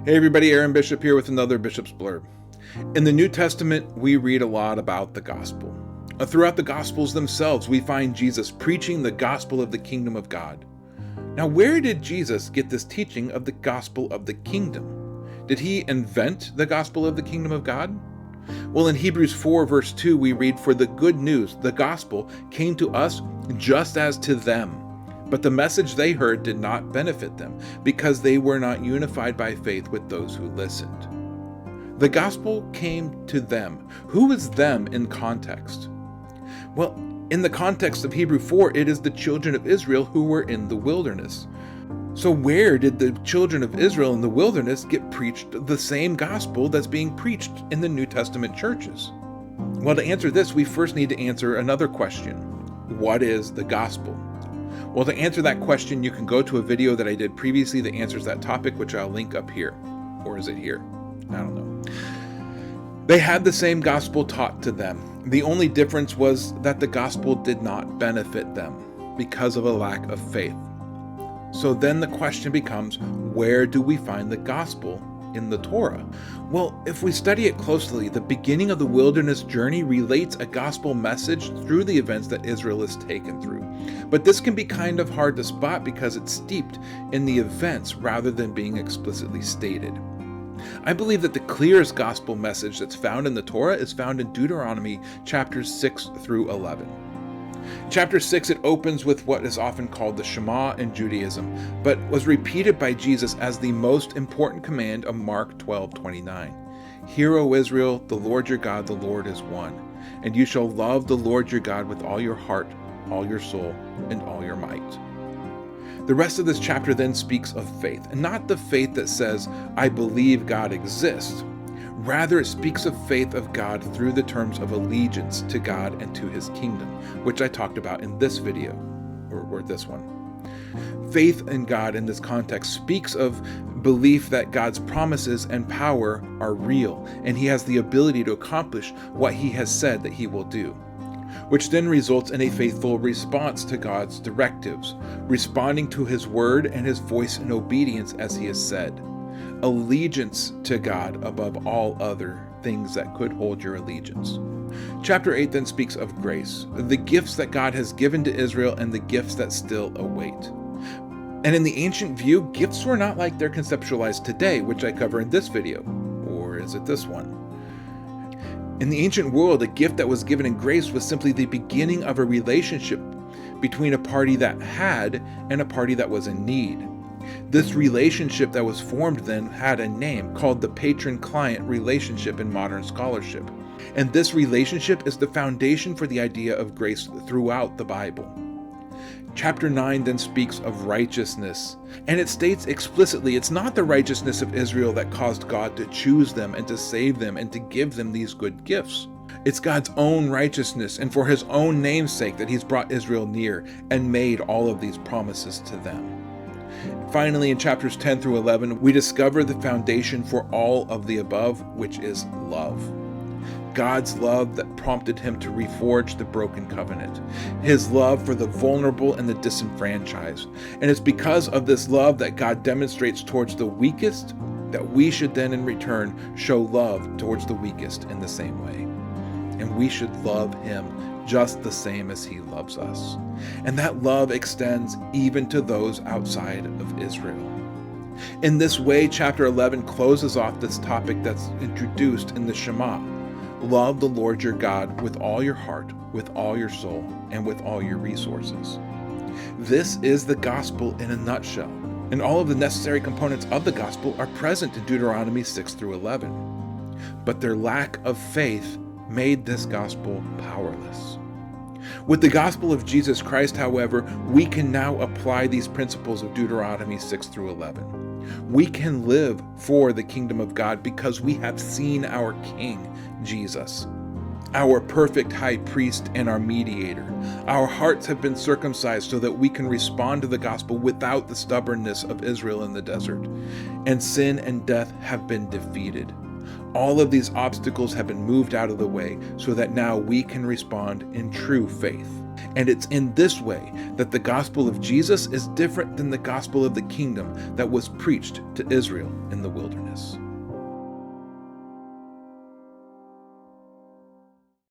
Hey everybody, Aaron Bishop here with another Bishop's Blurb. In the New Testament, we read a lot about the gospel. Throughout the gospels themselves, we find Jesus preaching the gospel of the kingdom of God. Now, where did Jesus get this teaching of the gospel of the kingdom? Did he invent the gospel of the kingdom of God? Well, in Hebrews 4 verse 2, we read, "For the good news, the gospel, came to us just as to them. But the message they heard did not benefit them, because they were not unified by faith with those who listened." The gospel came to them. Who is them in context? Well, in the context of Hebrew 4, it is the children of Israel who were in the wilderness. So where did the children of Israel in the wilderness get preached the same gospel that's being preached in the New Testament churches? Well, to answer this, we first need to answer another question. What is the gospel? Well, to answer that question, you can go to a video that I did previously that answers that topic, which I'll link up here. Or is it here? I don't know. They had the same gospel taught to them. The only difference was that the gospel did not benefit them because of a lack of faith. So then the question becomes, where do we find the gospel in the Torah? Well, if we study it closely, the beginning of the wilderness journey relates a gospel message through the events that Israel is taken through. But this can be kind of hard to spot because it's steeped in the events rather than being explicitly stated. I believe that the clearest gospel message that's found in the Torah is found in Deuteronomy chapters 6 through 11. Chapter 6, it opens with what is often called the Shema in Judaism, but was repeated by Jesus as the most important command of Mark 12:29. "Hear, O Israel, the Lord your God, the Lord is one, and you shall love the Lord your God with all your heart, all your soul, and all your might." The rest of this chapter then speaks of faith, and not the faith that says, "I believe God exists." Rather, it speaks of faith of God through the terms of allegiance to God and to his kingdom, which I talked about in this video, or this one. Faith in God in this context speaks of belief that God's promises and power are real, and he has the ability to accomplish what he has said that he will do, which then results in a faithful response to God's directives, responding to his word and his voice in obedience as he has said. Allegiance to God above all other things that could hold your allegiance. Chapter 8 then speaks of grace, the gifts that God has given to Israel and the gifts that still await. And in the ancient view, gifts were not like they're conceptualized today, which I cover in this video. Or is it this one? In the ancient world, a gift that was given in grace was simply the beginning of a relationship between a party that had and a party that was in need. This relationship that was formed then had a name called the patron-client relationship in modern scholarship. And this relationship is the foundation for the idea of grace throughout the Bible. Chapter 9 then speaks of righteousness, and it states explicitly it's not the righteousness of Israel that caused God to choose them and to save them and to give them these good gifts. It's God's own righteousness and for his own name's sake that he's brought Israel near and made all of these promises to them. Finally, in chapters 10 through 11, we discover the foundation for all of the above, which is love. God's love that prompted him to reforge the broken covenant. His love for the vulnerable and the disenfranchised. And it's because of this love that God demonstrates towards the weakest that we should then in return show love towards the weakest in the same way. And we should love him just the same as he loves us. And that love extends even to those outside of Israel. In this way, chapter 11 closes off this topic that's introduced in the Shema. Love the Lord your God with all your heart, with all your soul, and with all your resources. This is the gospel in a nutshell, and all of the necessary components of the gospel are present in Deuteronomy 6 through 11. But their lack of faith made this gospel powerless. With the gospel of Jesus Christ, however, we can now apply these principles of Deuteronomy 6 through 11. We can live for the kingdom of God because we have seen our King, Jesus, our perfect high priest and our mediator. Our hearts have been circumcised so that we can respond to the gospel without the stubbornness of Israel in the desert. And sin and death have been defeated. All of these obstacles have been moved out of the way so that now we can respond in true faith. And it's in this way that the gospel of Jesus is different than the gospel of the kingdom that was preached to Israel in the wilderness.